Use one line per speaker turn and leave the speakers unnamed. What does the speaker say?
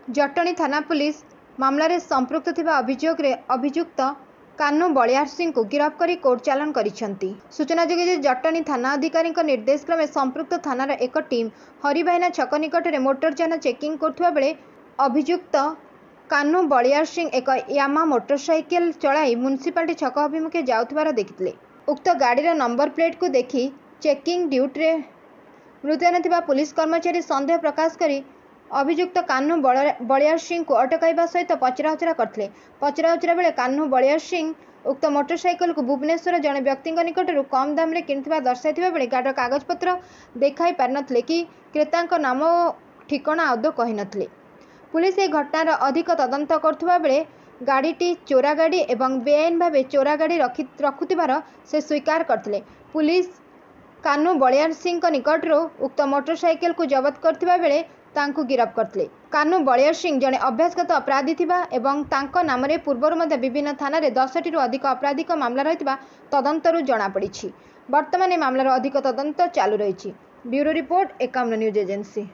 जटणी थाना पुलिस मामलें संपृक्त थिबा अभियुक्त कान्हू बलियार सिंह को गिरफ्त कर कोर्ट चालान करिसेंती। सूचनायोग्य जे जटणी थाना अधिकारी निर्देश क्रमे संपृक्त थानार एक टीम हरिभाइना छक निकट में मोटरयान चेकिंग करुवा बेले अभियुक्त कान्हू बलियार सिंह एक यामा मोटरसाइकेल चलाई म्युनिसिपालिटी छक अभिमुखे जाउथिबार देखिथिले। उक्त गाड़ीर नंबर प्लेट को देखि चेकिंग ड्यूटी मुतयन थिबा पुलिस कर्मचारी संदेह प्रकाश करी अभियुक्त कान्हू बलियार सिंह को अटकाइबा सहित पचराउचरा करथिले। पचराउचरा बेले कान्हू बलियार सिंह उक्त मोटरसाइकेल को भुवनेश्वर जड़े व्यक्ति निकट कम दाम रे किनिथिबा दर्शाइथिबा बेले गाड़ीर कागजपत्र देखाई पारि नथिले कि क्रेतांक नाम और ठिकाना आदौ कहि नथिले। पुलिस ए घटनार अधिक तदंत करुवा बेले गाड़ीटी चोरा गाड़ी एवं बेआईन भाव चोरा गाड़ी रखुथिबार से स्वीकार करथिले। पुलिस कान्हू बलियार सिंह निकटरू उक्त मोटरसाइकेल को जबत करथिबा बेले तांकु गिरफ्त करथिले। कान्हू बलियार सिंह जड़े अभ्यासगत अपराधी थिबा एवं तांको नामरे पूर्वर मध्य विभिन्न थाना 10 अधिक आपराधिक मामला रहितबा तदंतरू जणा पड़िछि। वर्तमान मामलार अधिक तदंत चालू रहिछि। Bureau report Ekamra news agency.